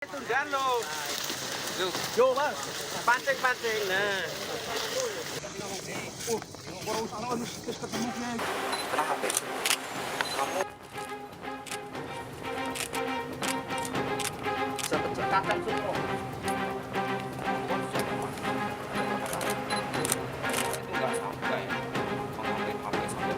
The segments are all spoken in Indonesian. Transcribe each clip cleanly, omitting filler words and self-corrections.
Tundan lo. Yo, Bang. Pancing-pancing. Nah. Orang usaha harus ketemu Kiai. Sepecahkan semua. Itu nggak sampai mengambil HP sampai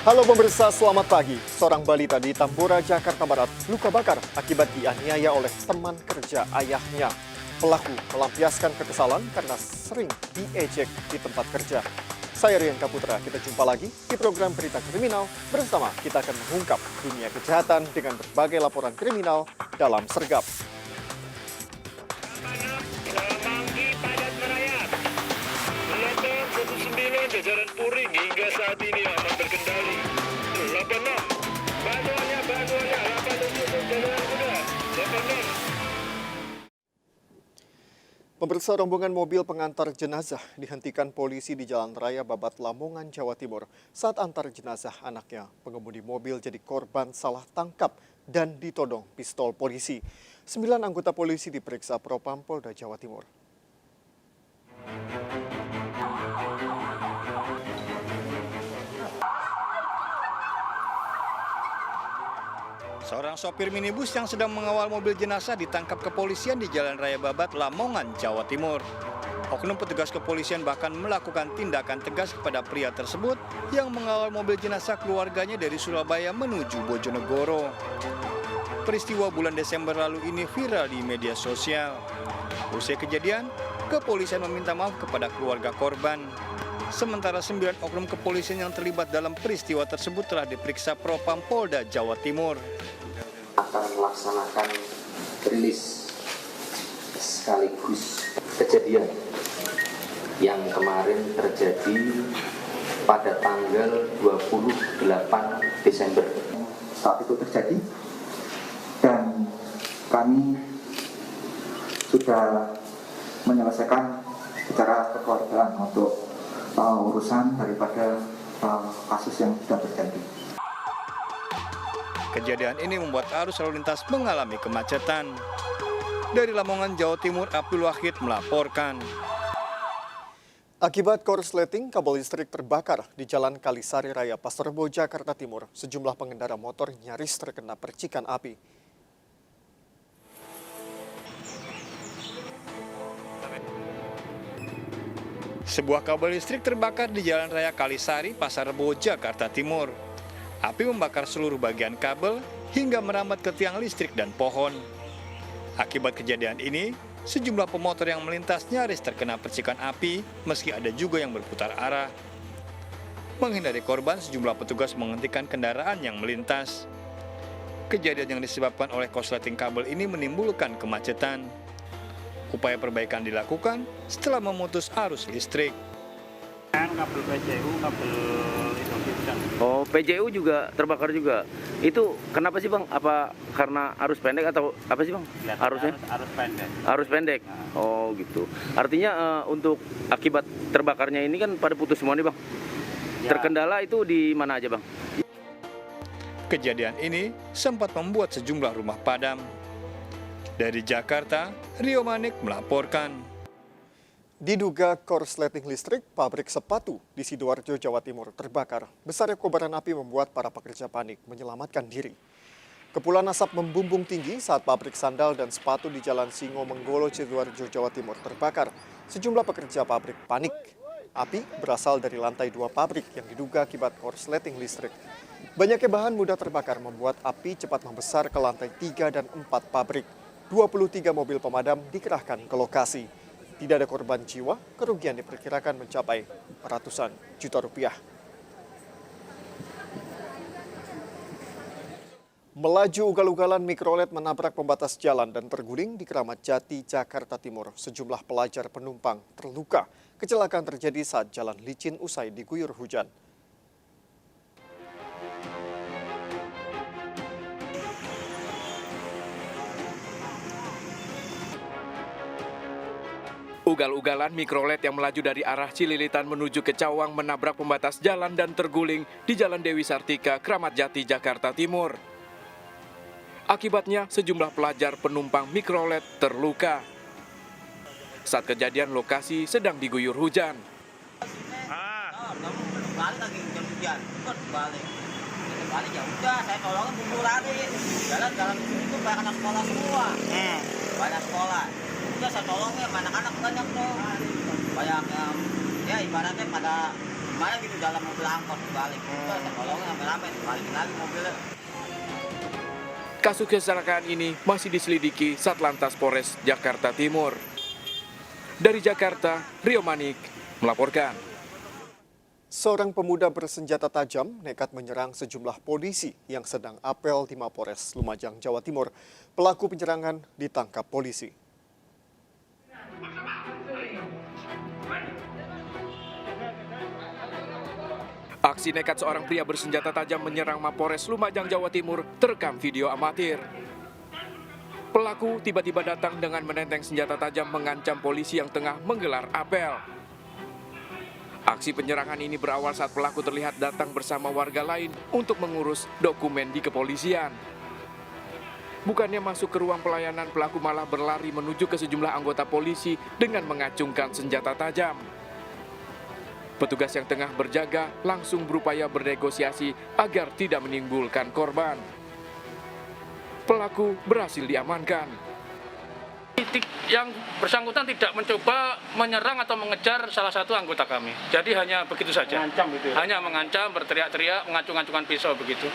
Halo pemirsa, selamat pagi. Seorang balita di Tambora, Jakarta Barat luka bakar akibat dianiaya oleh teman kerja ayahnya. Pelaku melampiaskan kekesalan karena sering diejek di tempat kerja. Saya Rian Kaputra, kita jumpa lagi di program Berita Kriminal. Bersama kita akan mengungkap dunia kejahatan dengan berbagai laporan kriminal dalam Sergap. Semanggi padat merayap. Gelombang 19 jajaran Puring hingga saat ini aman berkendali. 86. Bantuannya 87 jajaran kuda. 86. Pemirsa, rombongan mobil pengantar jenazah dihentikan polisi di Jalan Raya Babat, Lamongan, Jawa Timur saat antar jenazah anaknya. Pengemudi mobil jadi korban salah tangkap dan ditodong pistol polisi. 9 anggota polisi diperiksa Propam Polda Jawa Timur. Seorang sopir minibus yang sedang mengawal mobil jenazah ditangkap kepolisian di Jalan Raya Babat, Lamongan, Jawa Timur. Oknum petugas kepolisian bahkan melakukan tindakan tegas kepada pria tersebut yang mengawal mobil jenazah keluarganya dari Surabaya menuju Bojonegoro. Peristiwa bulan Desember lalu ini viral di media sosial. Usai kejadian, kepolisian meminta maaf kepada keluarga korban. Sementara 9 oknum kepolisian yang terlibat dalam peristiwa tersebut telah diperiksa Propam Polda Jawa Timur. Akan melaksanakan rilis sekaligus kejadian yang kemarin terjadi pada tanggal 28 Desember. Saat itu terjadi dan kami sudah menyelesaikan secara kekeluargaan untuk urusan daripada kasus yang sudah terjadi. Kejadian ini membuat arus lalu lintas mengalami kemacetan. Dari Lamongan, Jawa Timur, Abdul Wahid melaporkan. Akibat korsleting, kabel listrik terbakar di Jalan Kalisari Raya, Pasar Rebo, Jakarta Timur. Sejumlah pengendara motor nyaris terkena percikan api. Sebuah kabel listrik terbakar di Jalan Raya Kalisari, Pasar Rebo, Jakarta Timur. Api membakar seluruh bagian kabel hingga merambat ke tiang listrik dan pohon. Akibat kejadian ini, sejumlah pemotor yang melintas nyaris terkena percikan api, meski ada juga yang berputar arah. Menghindari korban, sejumlah petugas menghentikan kendaraan yang melintas. Kejadian yang disebabkan oleh korsleting kabel ini menimbulkan kemacetan. Upaya perbaikan dilakukan setelah memutus arus listrik. Kabel PJU, kabel Indonesia. Oh, PJU juga terbakar juga. Itu kenapa sih Bang? Apa karena arus pendek atau apa sih Bang? Arusnya? Arus pendek. Arus pendek. Oh, gitu. Artinya untuk akibat terbakarnya ini kan pada putus semua nih Bang. Ya. Terkendala itu di mana aja Bang? Kejadian ini sempat membuat sejumlah rumah padam. Dari Jakarta, Rio Manik melaporkan. Diduga korsleting listrik pabrik sepatu di Sidoarjo, Jawa Timur terbakar. Besarnya kobaran api membuat para pekerja panik menyelamatkan diri. Kepulan asap membumbung tinggi saat pabrik sandal dan sepatu di Jalan Singo Menggolo, Sidoarjo, Jawa Timur terbakar. Sejumlah pekerja pabrik panik. Api berasal dari lantai 2 pabrik yang diduga akibat korsleting listrik. Banyaknya bahan mudah terbakar membuat api cepat membesar ke lantai 3 dan 4 pabrik. 23 mobil pemadam dikerahkan ke lokasi. Tidak ada korban jiwa, kerugian diperkirakan mencapai ratusan juta rupiah. Melaju ugal-ugalan mikrolet menabrak pembatas jalan dan terguling di Keramat Jati, Jakarta Timur. Sejumlah pelajar penumpang terluka. Kecelakaan terjadi saat jalan licin usai diguyur hujan. Ugal-ugalan mikrolet yang melaju dari arah Cililitan menuju ke Cawang menabrak pembatas jalan dan terguling di Jalan Dewi Sartika, Kramat Jati, Jakarta Timur. Akibatnya, sejumlah pelajar penumpang mikrolet terluka. Saat kejadian, lokasi sedang diguyur hujan. Balik lagi hujan, balik ya udah, saya tolongin bumbu lari. Jalan itu banyak anak sekolah semua, banyak sekolah. Udah saya tolongin, anak-anak banyak tuh, banyak yang ya ibaratnya pada gimana gitu dalam mobil angkot balik. Udah saya tolongin rame-rame, balikin lagi mobilnya. Kasus kecelakaan ini masih diselidiki Satlantas Polres Jakarta Timur. Dari Jakarta, Rio Manik melaporkan. Seorang pemuda bersenjata tajam nekat menyerang sejumlah polisi yang sedang apel di Mapores Lumajang, Jawa Timur. Pelaku penyerangan ditangkap polisi. Aksi nekat seorang pria bersenjata tajam menyerang Mapores Lumajang, Jawa Timur terekam video amatir. Pelaku tiba-tiba datang dengan menenteng senjata tajam mengancam polisi yang tengah menggelar apel. Aksi penyerangan ini berawal saat pelaku terlihat datang bersama warga lain untuk mengurus dokumen di kepolisian. Bukannya masuk ke ruang pelayanan, pelaku malah berlari menuju ke sejumlah anggota polisi dengan mengacungkan senjata tajam. Petugas yang tengah berjaga langsung berupaya bernegosiasi agar tidak menimbulkan korban. Pelaku berhasil diamankan. Titik yang bersangkutan tidak mencoba menyerang atau mengejar salah satu anggota kami. Jadi hanya begitu saja. Mengancam itu ya? Hanya mengancam, berteriak-teriak, mengacung-acungkan pisau begitu.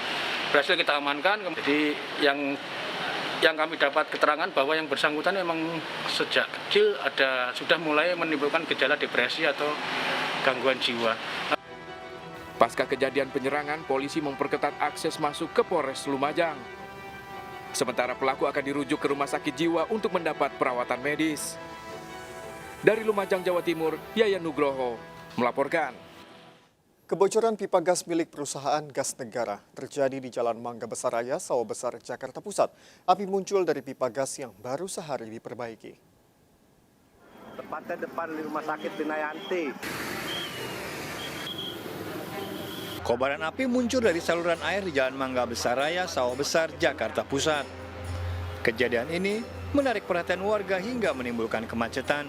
Berhasil kita amankan. Jadi yang kami dapat keterangan bahwa yang bersangkutan memang sejak kecil sudah mulai menimbulkan gejala depresi atau gangguan jiwa. Pasca kejadian penyerangan, polisi memperketat akses masuk ke Polres Lumajang. Sementara pelaku akan dirujuk ke rumah sakit jiwa untuk mendapat perawatan medis. Dari Lumajang, Jawa Timur, Yayan Nugroho melaporkan. Kebocoran pipa gas milik perusahaan gas negara terjadi di Jalan Mangga Besar Raya, Sawah Besar, Jakarta Pusat. Api muncul dari pipa gas yang baru sehari diperbaiki. Tepatnya depan rumah sakit Binayanti. Kobaran api muncul dari saluran air di Jalan Mangga Besar Raya, Sawah Besar, Jakarta Pusat. Kejadian ini menarik perhatian warga hingga menimbulkan kemacetan.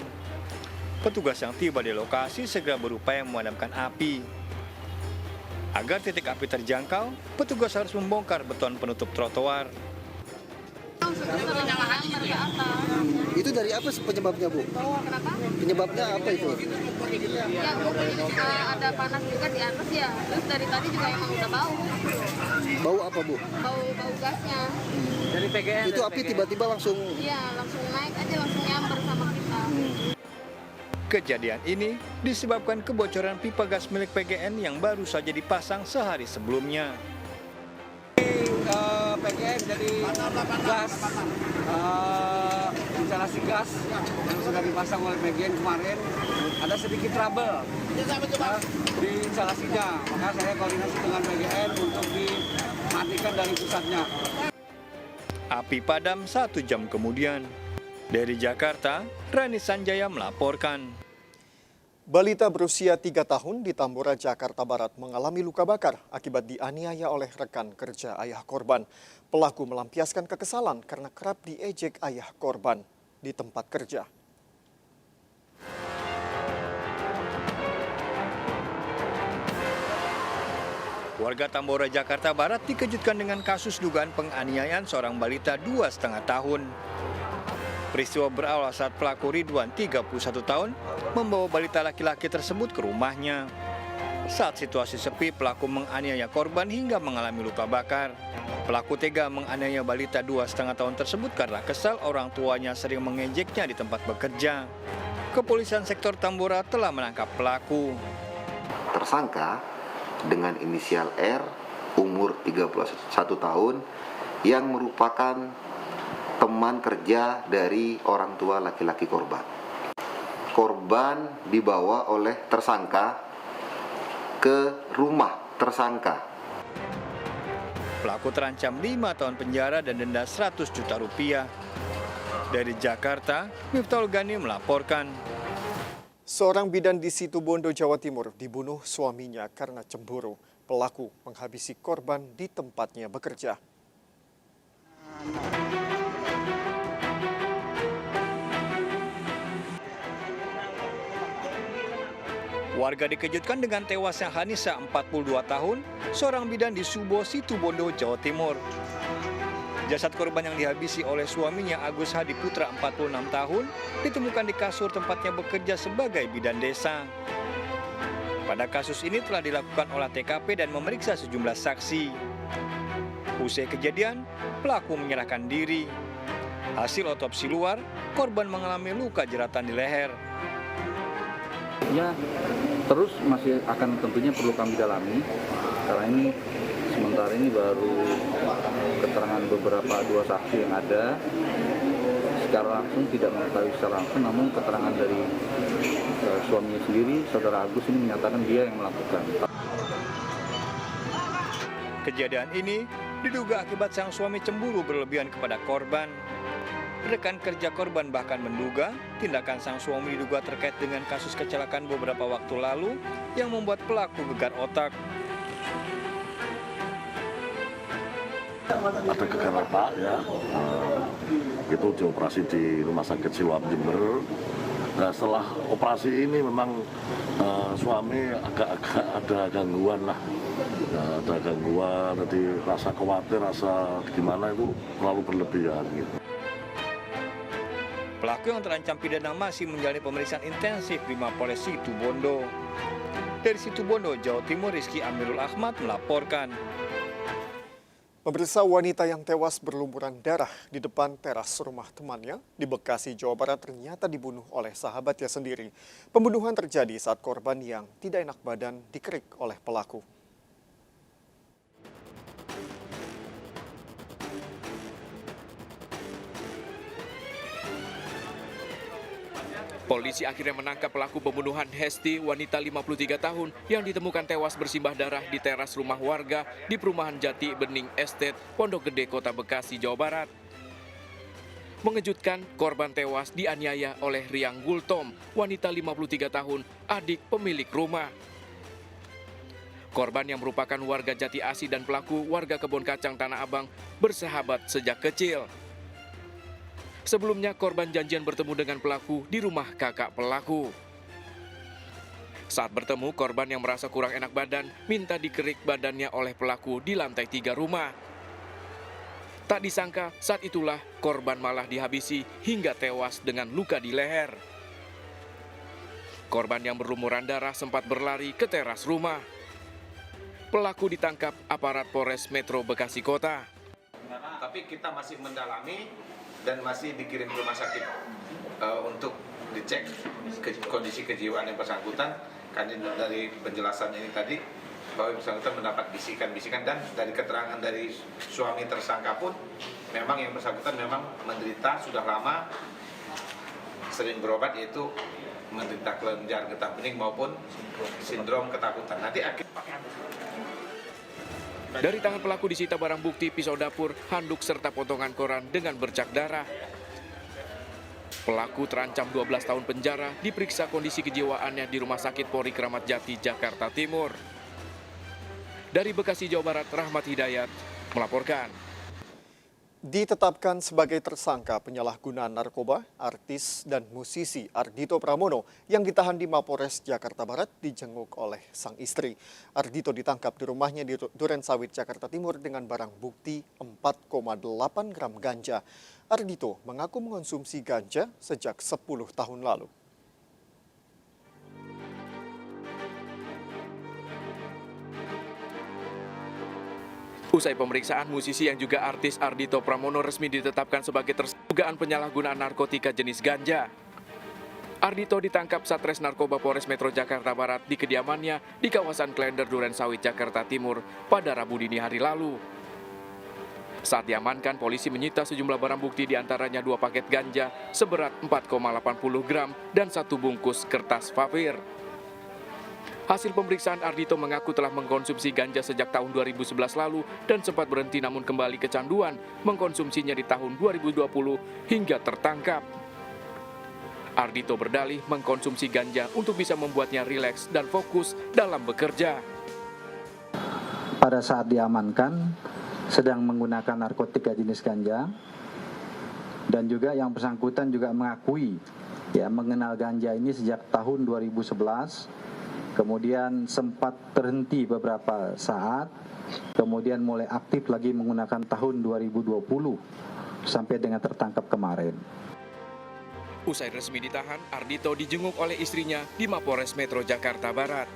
Petugas yang tiba di lokasi segera berupaya memadamkan api. Agar titik api terjangkau, petugas harus membongkar beton penutup trotoar. Itu dari apa penyebabnya, Bu? Kenapa? Penyebabnya apa itu? Ya mungkin ada panas juga di atas ya. Terus dari tadi juga emang udah bau. Bau apa, Bu? Bau gasnya. Dari PGN. Itu api tiba-tiba langsung. Iya, langsung naik aja, langsung nyamper sama kita. Kejadian ini disebabkan kebocoran pipa gas milik PGN yang baru saja dipasang sehari sebelumnya. PGN jadi gas, instalasi gas yang sudah dipasang oleh PGN kemarin ada sedikit trouble di instalasinya, maka saya koordinasi dengan PGN untuk dimatikan dari pusatnya. Api padam 1 jam kemudian. Dari Jakarta, Rani Sanjaya melaporkan. Balita berusia 3 tahun di Tambora, Jakarta Barat mengalami luka bakar akibat dianiaya oleh rekan kerja ayah korban. Pelaku melampiaskan kekesalan karena kerap diejek ayah korban di tempat kerja. Warga Tambora, Jakarta Barat dikejutkan dengan kasus dugaan penganiayaan seorang balita 2,5 tahun. Peristiwa berawal saat pelaku Ridwan, 31 tahun, membawa balita laki-laki tersebut ke rumahnya. Saat situasi sepi, pelaku menganiaya korban hingga mengalami luka bakar. Pelaku tega menganiaya balita 2,5 tahun tersebut karena kesal orang tuanya sering mengejeknya di tempat bekerja. Kepolisian sektor Tambora telah menangkap pelaku. Tersangka dengan inisial R, umur 31 tahun, yang merupakan teman kerja dari orang tua laki-laki korban. Korban dibawa oleh tersangka ke rumah tersangka. Pelaku terancam 5 tahun penjara dan denda 100 juta rupiah. Dari Jakarta, Miftahul Gani melaporkan. Seorang bidan di Situbondo, Jawa Timur dibunuh suaminya karena cemburu. Pelaku menghabisi korban di tempatnya bekerja. Warga dikejutkan dengan tewasnya Hanisa, 42 tahun, seorang bidan di Subo, Situbondo, Jawa Timur. Jasad korban yang dihabisi oleh suaminya Agus Hadi Putra, 46 tahun, ditemukan di kasur tempatnya bekerja sebagai bidan desa. Pada kasus ini telah dilakukan olah TKP dan memeriksa sejumlah saksi. Usai kejadian, pelaku menyerahkan diri. Hasil otopsi luar, korban mengalami luka jeratan di leher. Ya, terus masih akan tentunya perlu kami dalami, karena ini sementara ini baru keterangan beberapa dua saksi yang ada. Secara langsung tidak mengetahui secara langsung, namun keterangan dari suaminya sendiri, saudara Agus ini menyatakan dia yang melakukan. Kejadian ini diduga akibat sang suami cemburu berlebihan kepada korban. Rekan kerja korban bahkan menduga tindakan sang suami diduga terkait dengan kasus kecelakaan beberapa waktu lalu yang membuat pelaku gegar otak. Ada gegar otak ya, itu dioperasi di Rumah Sakit Siloam Jember. Nah, setelah operasi ini memang suami agak-agak ada gangguan lah, ada gangguan, jadi rasa khawatir, rasa gimana itu terlalu berlebihan gitu. Pelaku yang terancam pidana masih menjalani pemeriksaan intensif di Mapolres Situbondo. Dari Situbondo, Jawa Timur, Rizky Amirul Ahmad melaporkan. Pemirsa, wanita yang tewas berlumuran darah di depan teras rumah temannya di Bekasi, Jawa Barat ternyata dibunuh oleh sahabatnya sendiri. Pembunuhan terjadi saat korban yang tidak enak badan dikerik oleh pelaku. Polisi akhirnya menangkap pelaku pembunuhan Hesti, wanita 53 tahun yang ditemukan tewas bersimbah darah di teras rumah warga di perumahan Jati Bening Estate, Pondok Gede, Kota Bekasi, Jawa Barat. Mengejutkan, korban tewas dianiaya oleh Riang Gultom, wanita 53 tahun, adik pemilik rumah. Korban yang merupakan warga Jati Asi dan pelaku warga Kebon Kacang Tanah Abang bersahabat sejak kecil. Sebelumnya, korban janjian bertemu dengan pelaku di rumah kakak pelaku. Saat bertemu, korban yang merasa kurang enak badan minta dikerik badannya oleh pelaku di lantai 3 rumah. Tak disangka, saat itulah korban malah dihabisi hingga tewas dengan luka di leher. Korban yang berlumuran darah sempat berlari ke teras rumah. Pelaku ditangkap aparat Polres Metro Bekasi Kota. Tapi kita masih mendalami dan masih dikirim ke rumah sakit untuk dicek kondisi kejiwaan yang bersangkutan. Karena dari penjelasannya ini tadi bahwa yang bersangkutan mendapat bisikan-bisikan, dan dari keterangan dari suami tersangka pun memang yang bersangkutan memang menderita sudah lama sering berobat, yaitu menderita kelenjar getah bening maupun sindrom ketakutan. Nanti Dari tangan pelaku disita barang bukti pisau dapur, handuk serta potongan koran dengan bercak darah. Pelaku terancam 12 tahun penjara, diperiksa kondisi kejiwaannya di Rumah Sakit Polri Kramat Jati, Jakarta Timur. Dari Bekasi, Jawa Barat, Rahmat Hidayat melaporkan. Ditetapkan sebagai tersangka penyalahgunaan narkoba, artis dan musisi Ardhito Pramono yang ditahan di Mapolres Jakarta Barat dijenguk oleh sang istri. Ardhito ditangkap di rumahnya di Durensawit, Jakarta Timur dengan barang bukti 4,8 gram ganja. Ardhito mengaku mengonsumsi ganja sejak 10 tahun lalu. Usai pemeriksaan, musisi yang juga artis Ardhito Pramono resmi ditetapkan sebagai tersangka dugaan penyalahgunaan narkotika jenis ganja. Ardhito ditangkap Satres Narkoba Polres Metro Jakarta Barat di kediamannya di kawasan Klender Durensawit, Jakarta Timur pada Rabu dini hari lalu. Saat diamankan, polisi menyita sejumlah barang bukti, diantaranya 2 paket ganja seberat 4,80 gram dan 1 bungkus kertas papir. Hasil pemeriksaan, Ardhito mengaku telah mengkonsumsi ganja sejak tahun 2011 lalu dan sempat berhenti namun kembali kecanduan mengkonsumsinya di tahun 2020 hingga tertangkap. Ardhito berdalih mengkonsumsi ganja untuk bisa membuatnya rileks dan fokus dalam bekerja. Pada saat diamankan, sedang menggunakan narkotika jenis ganja, dan juga yang bersangkutan juga mengakui mengenal ganja ini sejak tahun 2011, kemudian sempat terhenti beberapa saat, kemudian mulai aktif lagi menggunakan tahun 2020 sampai dengan tertangkap kemarin. Usai resmi ditahan, Ardhito dijenguk oleh istrinya di Mapores Metro Jakarta Barat.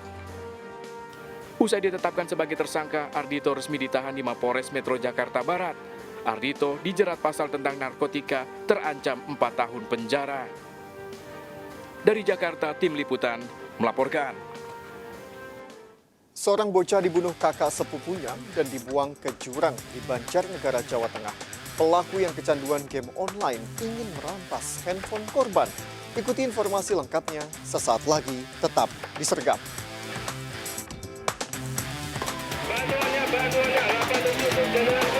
Usai ditetapkan sebagai tersangka, Ardhito resmi ditahan di Mapores Metro Jakarta Barat. Ardhito dijerat pasal tentang narkotika, terancam 4 tahun penjara. Dari Jakarta, Tim Liputan melaporkan. Seorang bocah dibunuh kakak sepupunya dan dibuang ke jurang di Banjarnegara, Jawa Tengah. Pelaku yang kecanduan game online ingin merampas handphone korban. Ikuti informasi lengkapnya sesaat lagi, tetap di Sergap. Bantuannya, 87 jalan